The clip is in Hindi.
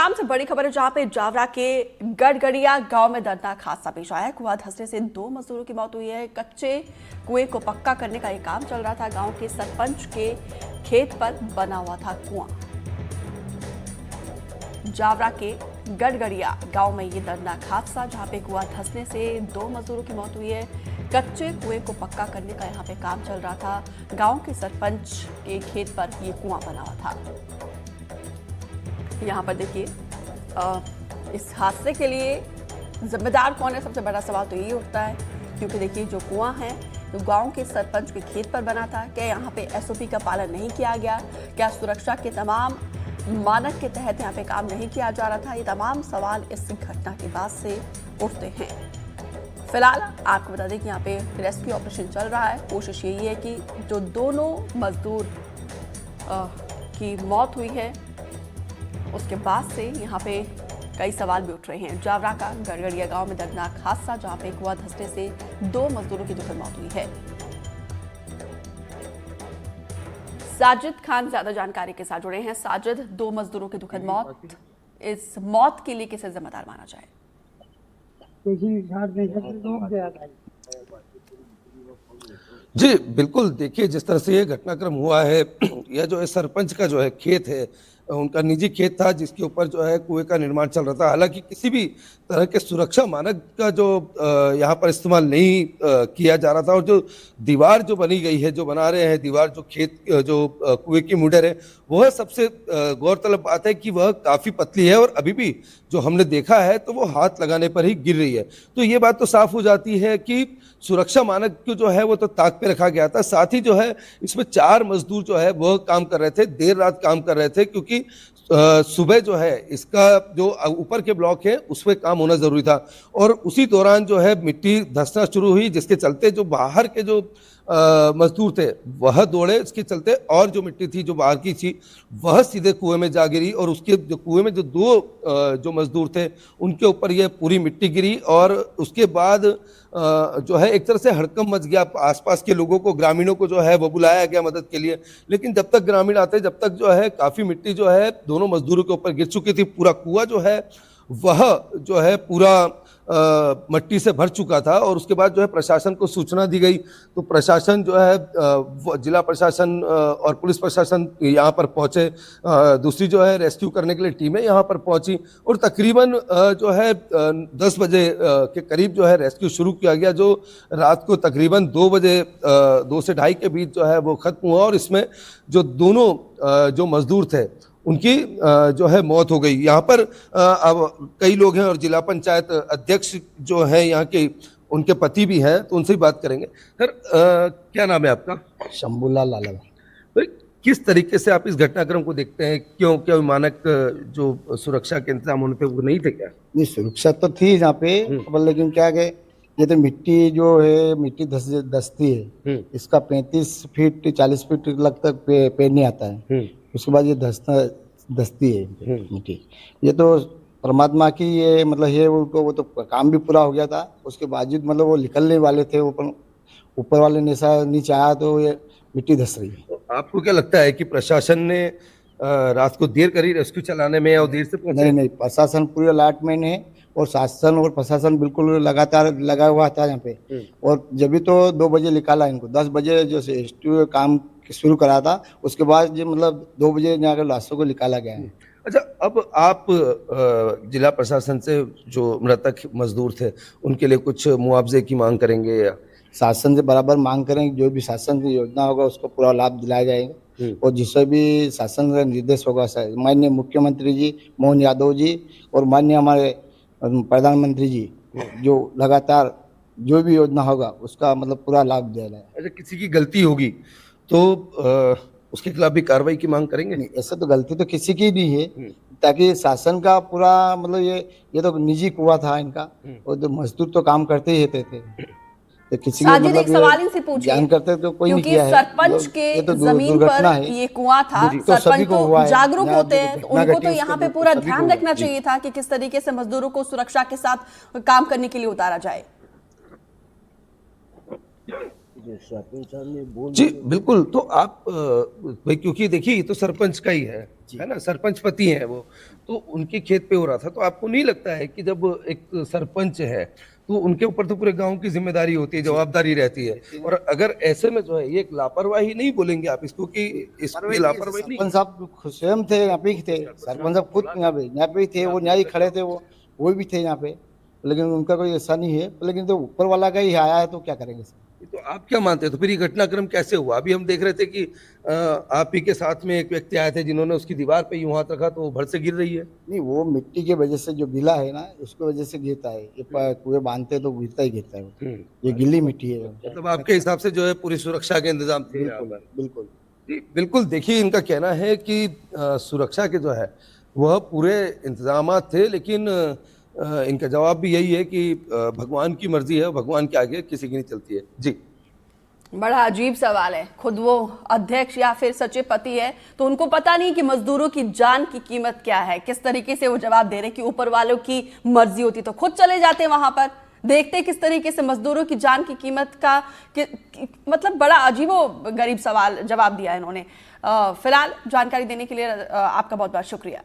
आम से बड़ी खबर है जहां पे जावरा के गड़गड़िया गांव में दर्दनाक हादसा पेश आया है। कुआं धंसने से 2 मजदूरों की मौत हुई है। कच्चे कुएं को पक्का करने का ये काम चल रहा था। गांव के सरपंच के खेत पर बना हुआ था कुआं। जावरा के गड़गड़िया गांव में ये दर्दनाक हादसा जहां पे कुआं धंसने से 2 मजदूरों की मौत हुई है। कच्चे कुएं को पक्का करने का यहाँ पे काम चल रहा था। गांव के सरपंच के खेत पर ये कुआं बना हुआ था। यहाँ पर देखिए इस हादसे के लिए जिम्मेदार कौन है, सबसे बड़ा सवाल तो यही उठता है, क्योंकि देखिए जो कुआं है तो गांव के सरपंच के खेत पर बना था। क्या यहाँ पे एसओपी का पालन नहीं किया गया? क्या सुरक्षा के तमाम मानक के तहत यहाँ पे काम नहीं किया जा रहा था? ये तमाम सवाल इस घटना के बाद से उठते हैं। फिलहाल आपको बता दें कि यहाँ पे रेस्क्यू ऑपरेशन चल रहा है। कोशिश यही है कि जो दोनों मजदूर की मौत हुई है उसके बाद से यहाँ पे कई सवाल भी उठ रहे हैं। जावरा का गड़गड़िया गांव में दर्दनाक हादसा जहां पे कुआं धंसने से 2 मजदूरों की दुखद मौत हुई है। साजिद खान ज्यादा जानकारी के साथ जुड़े हैं। साजिद, 2 मजदूरों की दुखद मौत, इस मौत के लिए किसे जिम्मेदार माना जाए? जी बिल्कुल, देखिए जिस तरह से ये घटनाक्रम हुआ है, यह जो है सरपंच का जो है खेत है, उनका निजी खेत था जिसके ऊपर जो है कुएं का निर्माण चल रहा था। हालांकि किसी भी तरह के सुरक्षा मानक का जो यहाँ पर इस्तेमाल नहीं किया जा रहा था, और जो दीवार जो बनी गई है, जो बना रहे हैं दीवार, जो खेत जो कुएं की मुडर है, वह सबसे गौरतलब बात है कि वह काफ़ी पतली है और अभी भी जो हमने देखा है तो वो हाथ लगाने पर ही गिर रही है। तो ये बात तो साफ हो जाती है कि सुरक्षा मानक को जो है वो तो ताक पे रखा गया था। साथ ही जो है इसमें 4 मजदूर जो है वह काम कर रहे थे, देर रात काम कर रहे थे, क्योंकि सुबह जो है इसका जो ऊपर के ब्लॉक है उसमें काम होना जरूरी था। और उसी दौरान जो है मिट्टी धंसना शुरू हुई, जिसके चलते जो बाहर के जो मजदूर थे वह दौड़े, इसके चलते और जो मिट्टी थी जो बाहर की थी वह सीधे कुएं में जा गिरी, और उसके जो कुएं में जो 2 जो मजदूर थे उनके ऊपर यह पूरी मिट्टी गिरी। और उसके बाद जो है एक तरह से हड़कंप मच गया। आसपास के लोगों को, ग्रामीणों को जो है वो बुलाया गया मदद के लिए, लेकिन जब तक ग्रामीण आते, जब तक जो है काफ़ी मिट्टी जो है दोनों मजदूरों के ऊपर गिर चुकी थी। पूरा कुआं जो है वह जो है पूरा मट्टी से भर चुका था। और उसके बाद जो है प्रशासन को सूचना दी गई, तो प्रशासन जो है जिला प्रशासन और पुलिस प्रशासन यहाँ पर पहुँचे। दूसरी जो है रेस्क्यू करने के लिए टीमें यहाँ पर पहुँची, और तकरीबन जो है 10 बजे के करीब जो है रेस्क्यू शुरू किया गया, जो रात को तकरीबन 2 बजे 2 से 2:30 के बीच जो है वो ख़त्म हुआ। और इसमें जो दोनों जो मजदूर थे उनकी जो है मौत हो गई। यहाँ पर अब कई लोग हैं और जिला पंचायत अध्यक्ष जो है यहाँ के, उनके पति भी हैं, तो उनसे ही बात करेंगे। सर क्या नाम है आपका? शंभूलाल लाला। भाई किस तरीके से आप इस घटनाक्रम को देखते हैं? क्या मानक जो सुरक्षा के इंतजाम होने थे वो नहीं थे क्या? नहीं, सुरक्षा तो थी यहाँ पे, लेकिन क्या है, ये तो मिट्टी जो है मिट्टी धसती है, इसका 35 फीट 40 फीट तक पेड़ नहीं आता है। उसके बाद ये धसती है मिट्टी। ये तो परमात्मा की ये मतलब है, वो तो काम भी पूरा हो गया था। उसके बावजूद मतलब वो निकलने वाले थे, ऊपर वाले ने ऐसा नीचे आया तो ये मिट्टी धस रही है। तो आपको क्या लगता है कि प्रशासन ने रात को देर करी रेस्क्यू चलाने में, और देर से पहुंचे? नहीं, प्रशासन पूरी अलर्टमेंट है, और शासन और प्रशासन बिल्कुल लगातार लगा हुआ था यहाँ पे। और जब भी तो 2 बजे निकाला इनको, 10 बजे जो रेस्क्यू काम शुरू करा था, उसके बाद जो मतलब 2 बजे जाकर लाशों को निकाला गया है। अच्छा, अब आप जिला प्रशासन से जो मृतक मजदूर थे उनके लिए कुछ मुआवजे की मांग करेंगे या? शासन से बराबर मांग करेंगे, जो भी शासन की योजना होगा उसको पूरा लाभ दिलाया जाएगा। और जिससे भी शासन का निर्देश होगा, माननीय मुख्यमंत्री जी मोहन यादव जी और माननीय हमारे प्रधानमंत्री जी जो लगातार जो भी योजना होगा उसका मतलब पूरा लाभ दिया जाए। अच्छा, किसी की गलती होगी तो उसके खिलाफ भी कार्रवाई की मांग करेंगे? नहीं, ऐसा तो गलती तो किसी की नहीं है, ताकि शासन का पूरा मतलब ये तो निजी कुआं था इनका, और जो मजदूर तो काम करते ही थे। तो किसी को मतलब एक सवाल इनसे पूछिए, जान करते तो कोई नहीं किया है। सरपंच के तो जमीन पर ये कुआं था, सरपंच तो जागरूक होते हैं, उनको तो यहाँ पे पूरा ध्यान रखना चाहिए था कि किस तरीके से मजदूरों को सुरक्षा के साथ काम करने के लिए उतारा जाए। जी बिल्कुल। तो आप भाई, क्योंकि देखिए ये तो सरपंच का ही है ना, सरपंच पति हैं वो, तो उनके खेत पे हो रहा था। तो आपको नहीं लगता है कि जब एक सरपंच है तो उनके ऊपर तो पूरे गांव की जिम्मेदारी होती है, जवाबदारी रहती है, और अगर ऐसे में जो है ये एक लापरवाही नहीं बोलेंगे आप इसको कि इसकी लापरवाही नहीं? सरपंच साहब स्वयं थे, यहाँ पे ही थे, सरपंच साहब खुद यहाँ पे ही थे, वो यहाँ ही खड़े थे, वो भी थे यहाँ पे, लेकिन उनका कोई ऐसा नहीं है, लेकिन तो ऊपर वाला का ही आया है तो क्या करेंगे सर। तो आप क्या मानते हैं, तो फिर ये घटनाक्रम कैसे हुआ? अभी हम देख रहे थे कि आप ही के साथ में एक व्यक्ति आए थे जिन्होंने उसकी दीवार पे यूं हाथ रखा तो वो भर से गिर रही है। नहीं, वो मिट्टी की वजह से जो गीला है ना, उसकी वजह से गिरता है, ये कुएं बांधते तो गिरता है वो। ये गीली मिट्टी है। मतलब आपके हिसाब से जो है पूरी सुरक्षा के इंतजाम थे यहाँ बिल्कुल पर? बिल्कुल। जी बिल्कुल। देखिए इनका कहना है कि सुरक्षा के जो है वह पूरे इंतजामात थे, लेकिन इनका जवाब भी यही है कि भगवान की मर्जी है, भगवान के आगे किसी की नहीं चलती है। जी बड़ा अजीब सवाल है। खुद वो अध्यक्ष या फिर सचिव पति है तो उनको पता नहीं कि मजदूरों की जान की कीमत क्या है। किस तरीके से वो जवाब दे रहे हैं कि ऊपर वालों की मर्जी होती तो खुद चले जाते वहां पर, देखते किस तरीके से मजदूरों की जान की कीमत का मतलब बड़ा अजीबो गरीब सवाल जवाब दिया इन्होंने। फिलहाल जानकारी देने के लिए आपका बहुत बहुत शुक्रिया।